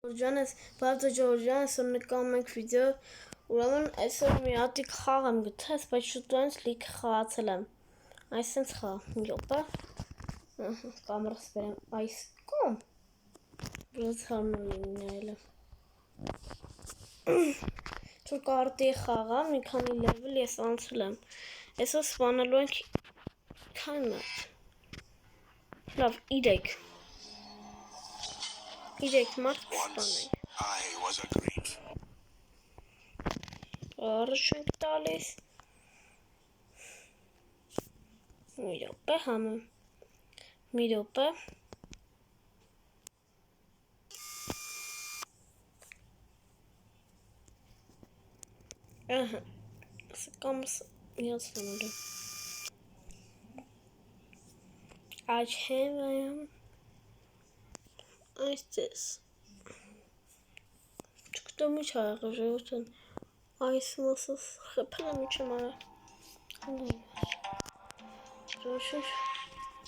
Ջանես, բավարար Ջորջանես, նկարում ենք վիդեո, ուրեմն այսօր մի հատիկ խաղ եմ գտած, բայց շուտով լիքը խաղացել եմ, այսինքն խաղ, մի րոպե, կամերաս բերեմ այս կողմ, որից հարմար լինի նայելը, որ կարտի խաղա, մի քանի լեվել ես անցել եմ, այսօր սպանելու ենք քանի մատ, լավ, 3 մարդ կսպանենք, առաջ ենք տալիս, մի րոպե համը, մի րոպե, ահա, կամս միացնելու, աչհեմ այամ, այսպես, չգտում ինչ աղ ժողովրդան, այս մասս խփել եմ ինչ եմ արա,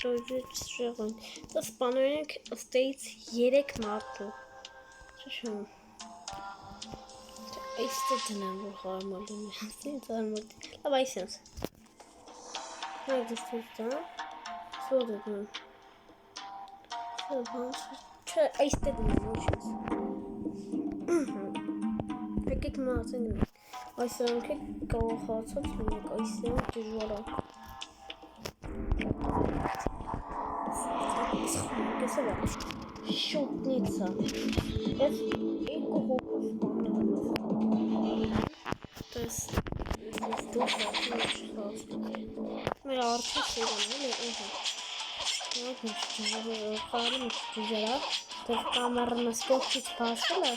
ժողովրդան, դա սպանել ենք ըստեից 3 մարդու, չշում, այստեղ դնեմ, որ հարմար լինի, լավ այս ենց, նայր դստուր դան, սոդ դնեմ, չէ, այստեղ դնեմ, ոչ ենց, եկեք մաղացեն դնեմ, այս անք է կարող խացած լինեք, այս անք դժվարա, շուտնիցա, ես երկու հոգով սպաննեմ, մեր արջի սիրան էլի, խարի միշտիզերա, դև կամերն սկողքից պասել է,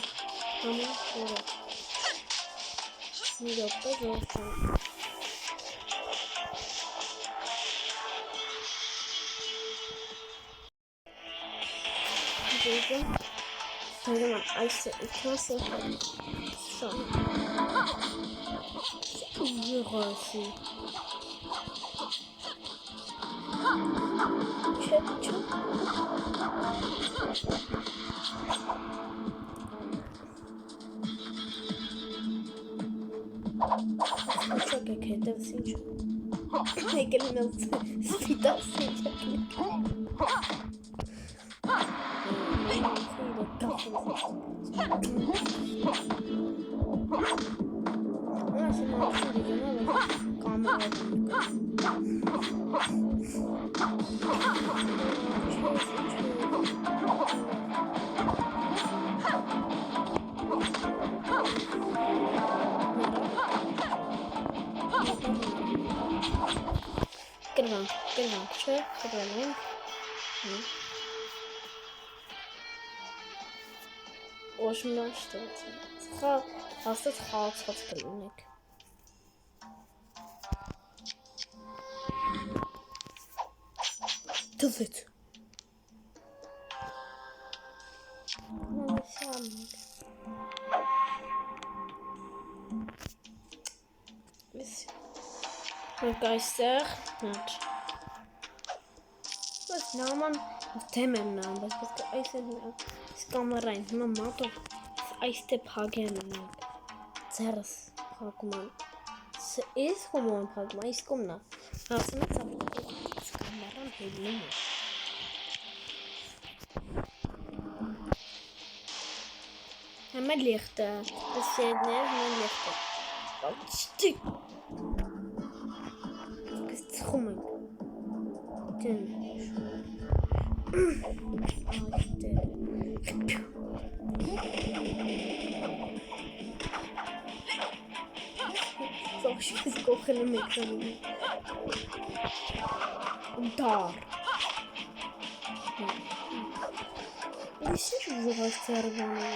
համին խորը, մի րոպե զորչան, Հայրման, այս իքնասը շան, ուղղասի, չետ, Չակ եք հետևս ինչ, եկել են ալց սպիտաս ինչ եք Կրվանք, չէ, կրվել ենք, ոչմնան չտվեցին, հաստատ խաղացած կլինեք, տվեց, Մենք այստեղ, նաչ, բայց նաման դեմ եմ նամ, բայց պետք է այս կամերային, հիմա մատով այստեղ պագեն ունենք, ձերս պագում եմ, ես խոմ եմ պագում, այս կոմնա, հասնեց ապուղից կամերան հելնում է, Հիմա լիղտ է, ես եդներ հիմա լիղտ է, չտի, Խում ենք, դեն, այստեղ, Սողշկես կողել եմ էկրանում, դար, ես ինչ ուժող այս ծերվանը,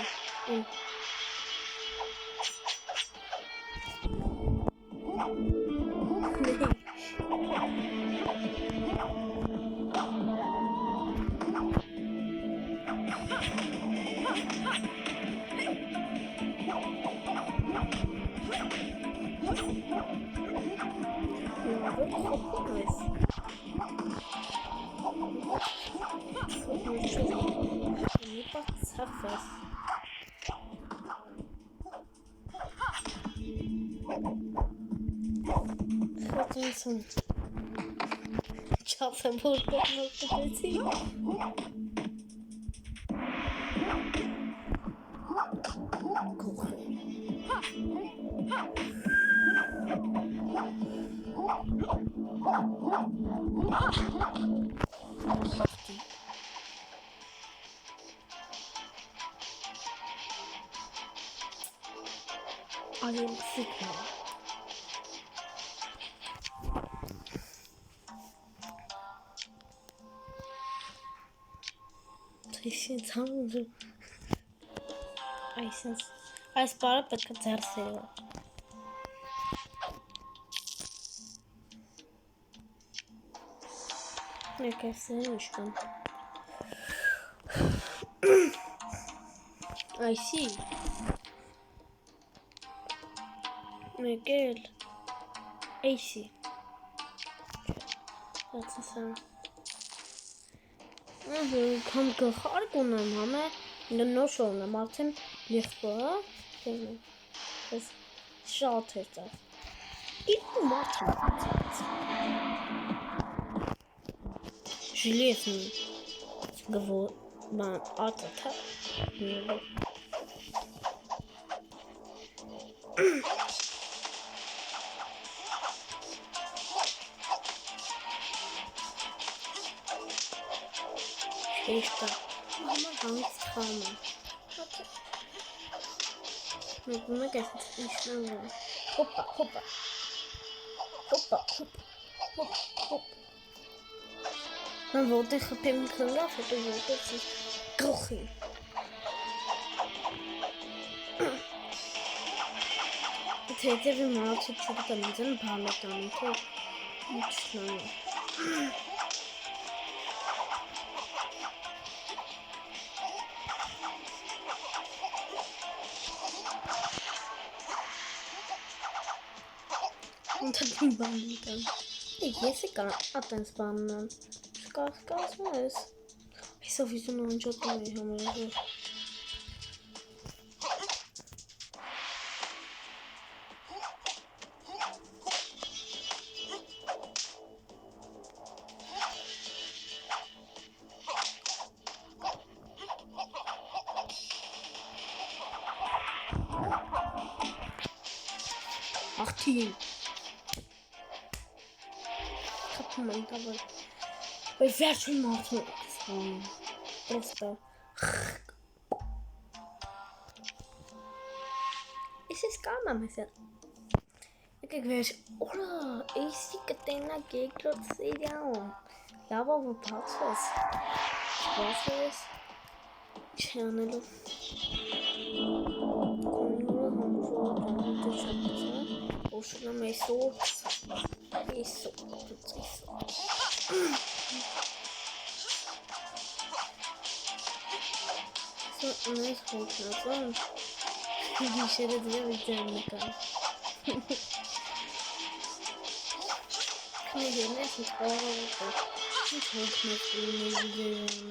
Surface. Ասում չափը որտեղ նորտեցի գողը Այլ սիկն Այս բարը պետք է ձեռ սերվա Մեկ այսեն իշկան Այսի Մեկ էլ Այսի Բացասան Կամ գխարկ ունեմ համե նոր շորնեմ արդեն լիխբա Ես շատ էր ծավ Իպու մարդը Ժիլիես գվոր բան ատը թա Էշտա Մամա հանց խամը Մեկ ես իշնան Հոպա Հոպա Հոպա Հոպա Mən որտեղ խփեմ քնգավ, հետո որտեղ գլխի Թեթևի մարդը չգիտեմ, ինձ բան է տանում, թե ինչն է Ընդհանրին բան եմ Ես եկա ատենց բանն եմ Կասում ես Այսով իզուն անջոտում է համարավոր Աղթին Խապում են տավար Բայց վերջին մարդն է Պրոստը Ես կամ եմ ես Եկեք վերջ Օրա, էսի կտենակ երկրոտ սերիայում Լավով ու բացվես Բացվես Չի անելով Կոնյուրը համուժով Կոնյուրը չապացա Ոշունամ այսօր Այսօր Ունես հոգնածան Գիշերը դրա վիդյան նկան Քնեգերն ես ինձ խաղաղոտով Ինչ հոգնած ունես վիդյան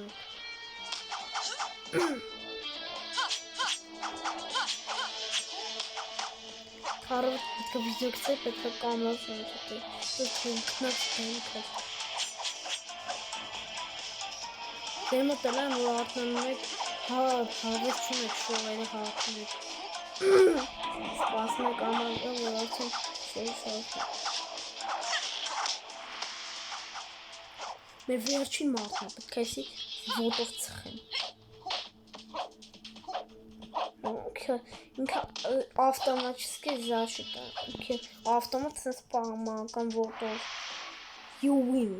Կարով պետք է վիդյոքսը պետք է կամազ անջատի Պետք է հոգնած տենքով Դեմը տելան որ արտանում եք Հարվեսում եք շողերը հաղթում եք Սպասում եք ամալը որ արդեն շողի շաղթում Մեր վերջին մարդն է պետք է եսի ոտով ծխեն Ինքը ավտոմատически защита Ավտոմատ սենց պահմական ոտով You win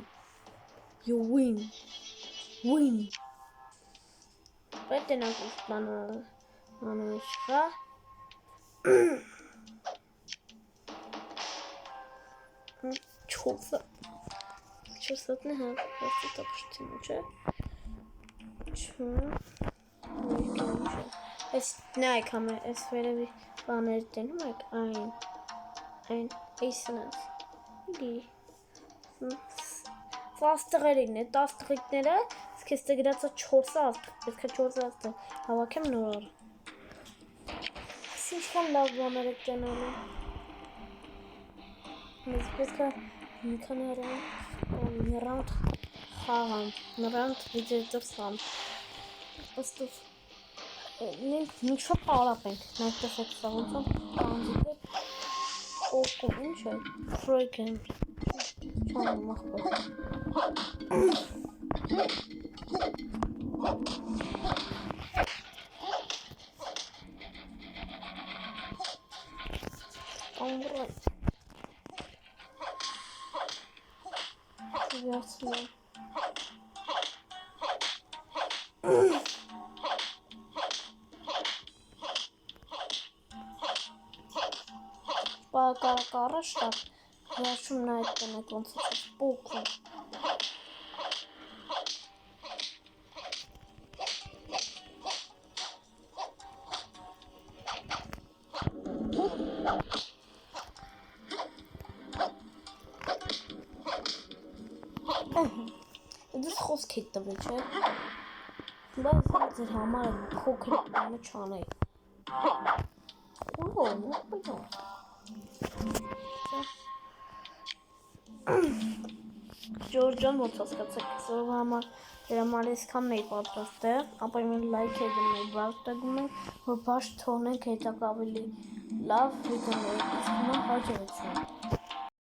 You win Win Պետք է նակուս բանում իշխա Չորսատն է հավ Հաստի տապշտիմը չէ Ես նայք համը ես վերևի բաներ տենում եք Այն Էյսն ես Իլի Աստղերին է, 10 տղիկները, ես քեզ գրածա 4 աստղ, պետք է 4 աստղ հավաքեմ նոր։ Ինչքան լավ բաներ եք տենալու։ Մեզ պետք է մի քանի ռաունդ խաղամ, նրանց վիդեո դրսան, ըստով միշտ պարապ ենք, մենք տեսեք սա ոնց են անձիկը կողքում, ինչ է, ֆրոյք են, չան մախբեր։ Ամրը վերցնեմ Կարաշ տակ հաշում նա այդ տնեք ոնց է պոկվում դες խոսք է տվել չէ բայց ձեր համար փոքր բանը չանեի Ջորջան ոնց հասկացեք սովոր համար դեր համար այսքանն էի պատրաստել ապա իմ լայք է դնում բարձրագում ենք որ բաշ թողնենք հետագա ավելի լավ վիդեոներ իսկ հիմա հաջողություն